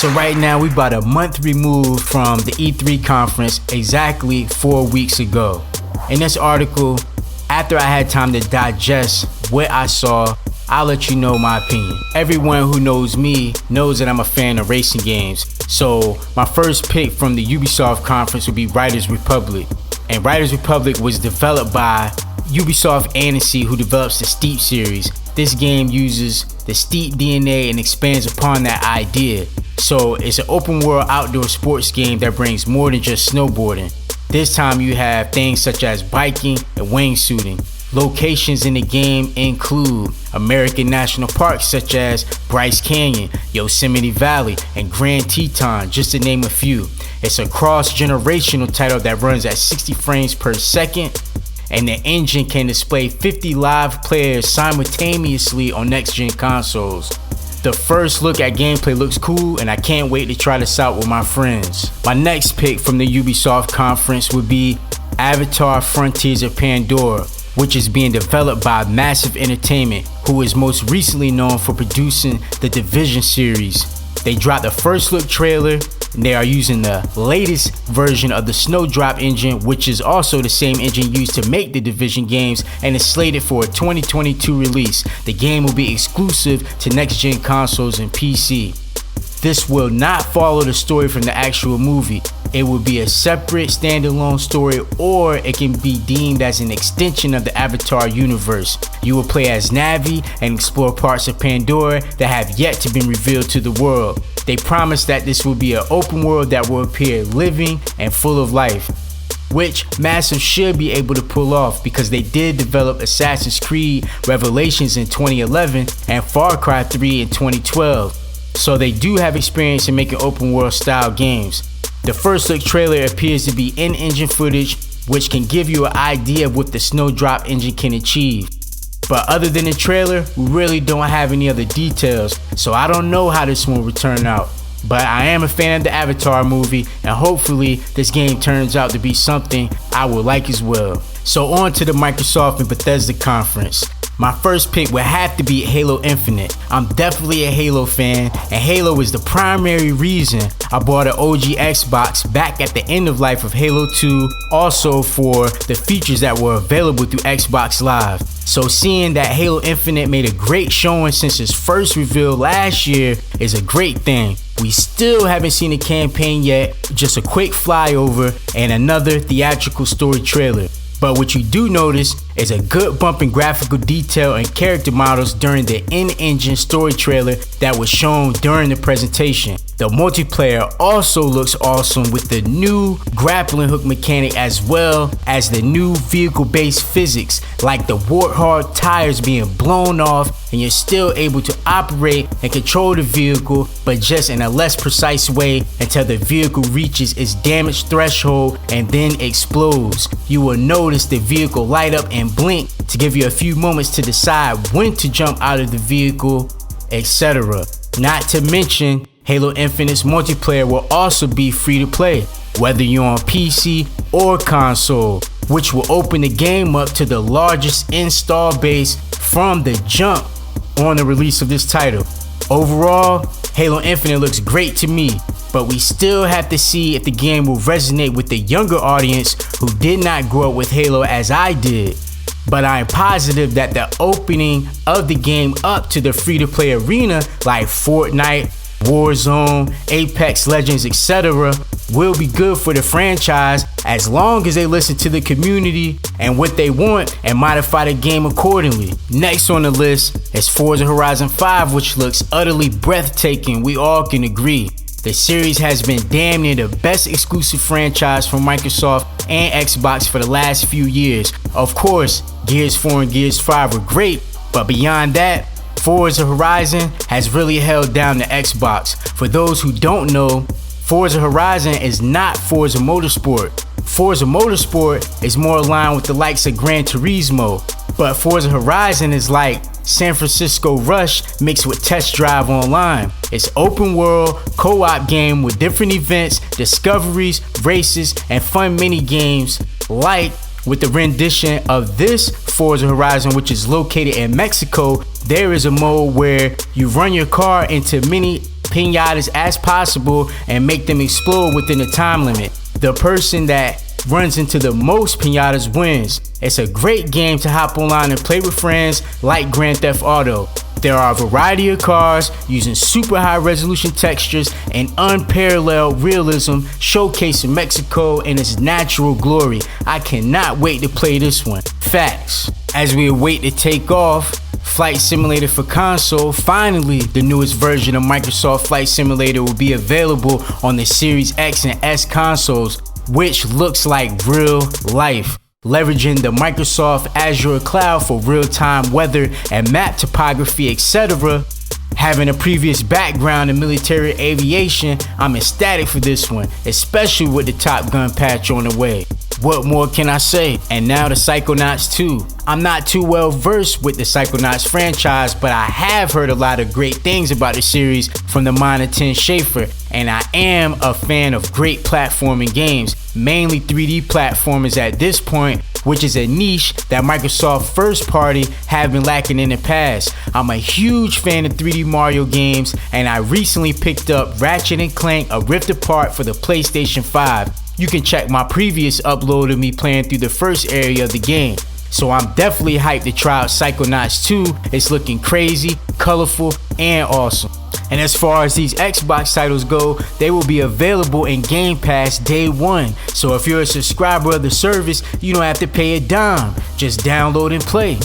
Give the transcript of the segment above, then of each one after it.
So right now we about a month removed from the E3 conference, exactly 4 weeks ago. In this article, after I had time to digest what I saw, I'll let you know my opinion. Everyone who knows me knows that I'm a fan of racing games. So my first pick from the Ubisoft conference would be Riders Republic. And Riders Republic was developed by Ubisoft Annecy, who develops the Steep series. This game uses the Steep DNA and expands upon that idea. So it's an open world outdoor sports game that brings more than just snowboarding. This time you have things such as biking and wingsuiting. Locations in the game include American national parks such as Bryce Canyon, Yosemite Valley, and Grand Teton, just to name a few. It's a cross-generational title that runs at 60 frames per second, and the engine can display 50 live players simultaneously on next-gen consoles. The first look at gameplay looks cool, and I can't wait to try this out with my friends. My next pick from the Ubisoft conference would be Avatar: Frontiers of Pandora, which is being developed by Massive Entertainment, who is most recently known for producing the Division series. They dropped the first look trailer, and they are using the latest version of the Snowdrop engine, which is also the same engine used to make the Division games, and is slated for a 2022 release. The game will be exclusive to next-gen consoles and PC. This will not follow the story from the actual movie. It will be a separate standalone story, or it can be deemed as an extension of the Avatar universe. You will play as Navi and explore parts of Pandora that have yet to be revealed to the world. They promise that this will be an open world that will appear living and full of life, which Massive should be able to pull off because they did develop Assassin's Creed Revelations in 2011 and Far Cry 3 in 2012. So they do have experience in making open world style games. The first look trailer appears to be in-engine footage, which can give you an idea of what the Snowdrop engine can achieve. But other than the trailer, we really don't have any other details, so I don't know how this one will turn out. But I am a fan of the Avatar movie, and hopefully this game turns out to be something I will like as well. So on to the Microsoft and Bethesda conference. My first pick would have to be Halo Infinite. I'm definitely a Halo fan, and Halo is the primary reason I bought an OG Xbox back at the end of life of Halo 2, also for the features that were available through Xbox Live. So seeing that Halo Infinite made a great showing since its first reveal last year is a great thing. We still haven't seen a campaign yet, just a quick flyover and another theatrical story trailer. But what you do notice is a good bump in graphical detail and character models during the in-engine story trailer that was shown during the presentation. The multiplayer also looks awesome with the new grappling hook mechanic as well as the new vehicle-based physics, like the Warthog tires being blown off and you're still able to operate and control the vehicle, but just in a less precise way until the vehicle reaches its damage threshold and then explodes. You will notice the vehicle light up and blink to give you a few moments to decide when to jump out of the vehicle, etc. Not to mention, Halo Infinite's multiplayer will also be free to play, whether you're on PC or console, which will open the game up to the largest install base from the jump on the release of this title. Overall, Halo Infinite looks great to me, but we still have to see if the game will resonate with the younger audience who did not grow up with Halo as I did. But I'm positive that the opening of the game up to the free-to-play arena like Fortnite, Warzone, Apex Legends, etc. will be good for the franchise as long as they listen to the community and what they want and modify the game accordingly. Next on the list is Forza Horizon 5, which looks utterly breathtaking, we all can agree. The series has been damn near the best exclusive franchise from Microsoft and Xbox for the last few years. Of course, Gears 4 and Gears 5 were great, but beyond that, Forza Horizon has really held down the Xbox. For those who don't know, Forza Horizon is not Forza Motorsport. Forza Motorsport is more aligned with the likes of Gran Turismo, but Forza Horizon is like San Francisco Rush mixed with Test Drive Online. It's open world, co-op game with different events, discoveries, races, and fun mini games like with the rendition of this Forza Horizon, which is located in Mexico. There is a mode where you run your car into many pinatas as possible and make them explode within the time limit. The person that runs into the most pinatas wins. It's a great game to hop online and play with friends like Grand Theft Auto. There are a variety of cars using super high resolution textures and unparalleled realism, showcasing Mexico in its natural glory. I cannot wait to play this one. Facts. As we await to take off, Flight Simulator for console, finally the newest version of Microsoft Flight Simulator will be available on the Series X and S consoles, which looks like real life, leveraging the Microsoft Azure cloud for real-time weather and map topography, etc. Having a previous background in military aviation, I'm ecstatic for this one, especially with the Top Gun patch on the way. What more can I say? And now the Psychonauts 2. I'm not too well versed with the Psychonauts franchise, but I have heard a lot of great things about the series from the mind of Tim Schafer, and I am a fan of great platforming games, mainly 3D platformers at this point, which is a niche that Microsoft first party have been lacking in the past. I'm a huge fan of 3D Mario games, and I recently picked up Ratchet & Clank: A Rift Apart for the PlayStation 5. You can check my previous upload of me playing through the first area of the game. So I'm definitely hyped to try out Psychonauts 2. It's looking crazy, colorful, and awesome. And as far as these Xbox titles go, they will be available in Game Pass day one. So if you're a subscriber of the service, you don't have to pay a dime. Just download and play.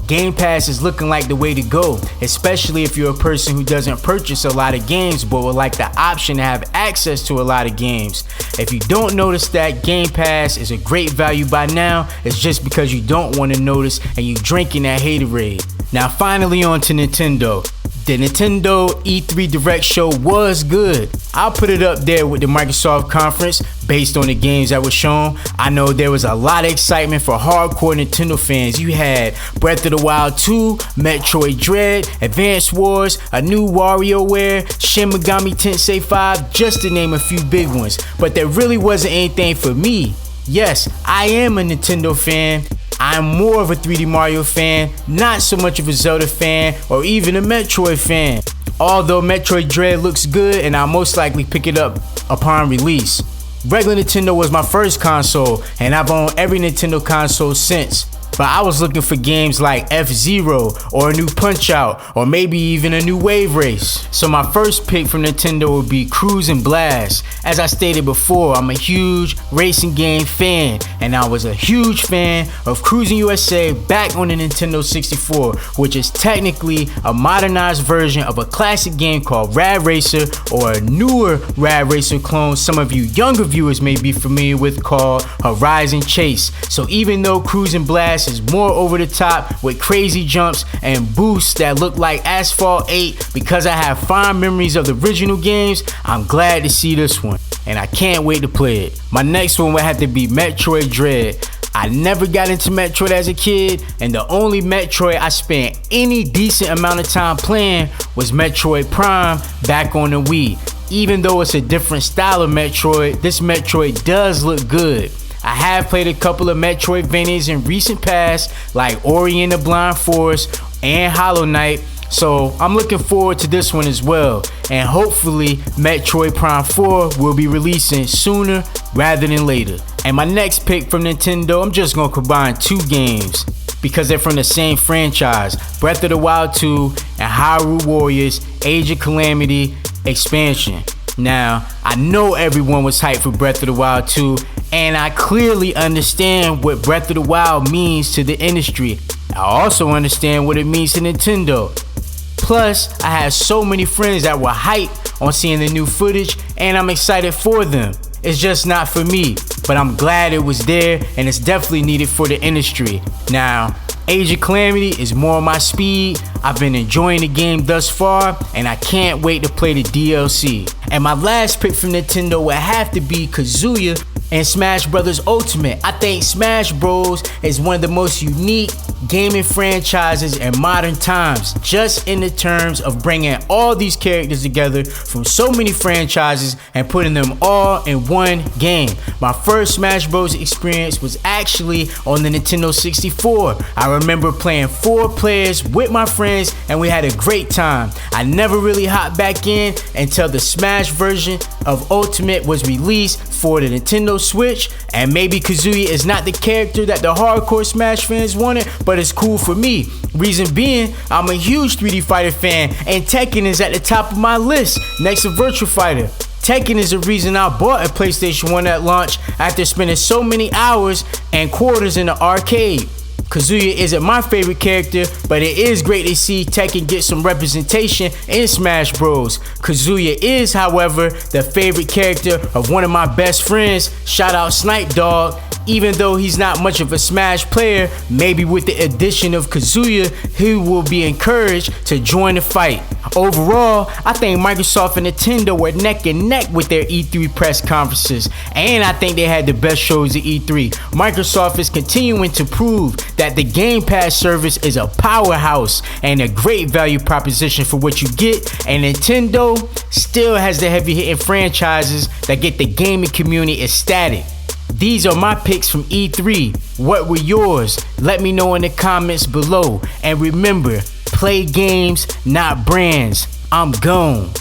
Game Pass is looking like the way to go, especially if you're a person who doesn't purchase a lot of games but would like the option to have access to a lot of games. If you don't notice that Game Pass is a great value by now, it's just because you don't want to notice and you drinking that haterade. Now finally on to Nintendo. The Nintendo E3 Direct show was good. I'll put it up there with the Microsoft conference based on the games that were shown. I know there was a lot of excitement for hardcore Nintendo fans. You had Breath of the Wild 2, Metroid Dread, Advance Wars, a new WarioWare, Shin Megami Tensei 5, just to name a few big ones. But there really wasn't anything for me. Yes, I am a Nintendo fan. I'm more of a 3D Mario fan, not so much of a Zelda fan or even a Metroid fan. Although Metroid Dread looks good and I'll most likely pick it up upon release. Regular Nintendo was my first console and I've owned every Nintendo console since. But I was looking for games like F-Zero or a new Punch-Out or maybe even a new Wave Race. So my first pick from Nintendo would be Cruisin Blast. As I stated before, I'm a huge racing game fan and I was a huge fan of Cruisin USA back on the Nintendo 64, which is technically a modernized version of a classic game called Rad Racer, or a newer Rad Racer clone some of you younger viewers may be familiar with, called Horizon Chase. So even though Cruisin Blast is more over the top with crazy jumps and boosts that look like Asphalt 8, because I have fond memories of the original games, I'm glad to see this one and I can't wait to play it. My next one would have to be Metroid Dread. I never got into Metroid as a kid, and the only Metroid I spent any decent amount of time playing was Metroid Prime back on the Wii. Even though it's a different style of Metroid, this Metroid does look good. I have played a couple of Metroidvanias in recent past, like Ori and the Blind Forest and Hollow Knight, so I'm looking forward to this one as well. And hopefully Metroid Prime 4 will be releasing sooner rather than later. And my next pick from Nintendo, I'm just gonna combine two games because they're from the same franchise: Breath of the Wild 2 and Hyrule Warriors Age of Calamity expansion. Now, I know everyone was hyped for Breath of the Wild 2, and I clearly understand what Breath of the Wild means to the industry. I also understand what it means to Nintendo. Plus, I had so many friends that were hyped on seeing the new footage, and I'm excited for them. It's just not for me, but I'm glad it was there, and it's definitely needed for the industry. Now, Age of Calamity is more my speed. I've been enjoying the game thus far, and I can't wait to play the DLC. And my last pick from Nintendo would have to be Kazuya, and Smash Bros. Ultimate. I think Smash Bros. Is one of the most unique gaming franchises in modern times, just in the terms of bringing all these characters together from so many franchises and putting them all in one game. My first Smash Bros. Experience was actually on the Nintendo 64. I remember playing 4 players with my friends and we had a great time. I never really hopped back in until the Smash version of Ultimate was released for the Nintendo Switch, and maybe Kazuya is not the character that the hardcore Smash fans wanted, but it's cool for me. Reason being, I'm a huge 3D Fighter fan and Tekken is at the top of my list next to Virtua Fighter. Tekken is the reason I bought a PlayStation 1 at launch after spending so many hours and quarters in the arcade. Kazuya isn't my favorite character, but it is great to see Tekken get some representation in Smash Bros. Kazuya is, however, the favorite character of one of my best friends, shout out Snipe Dog. Even though he's not much of a Smash player, maybe with the addition of Kazuya, he will be encouraged to join the fight. Overall, I think Microsoft and Nintendo were neck and neck with their E3 press conferences, and I think they had the best shows at E3. Microsoft is continuing to prove that the Game Pass service is a powerhouse and a great value proposition for what you get, and Nintendo still has the heavy-hitting franchises that get the gaming community ecstatic. These are my picks from E3. What were yours? Let me know in the comments below. And remember, play games, not brands. I'm gone.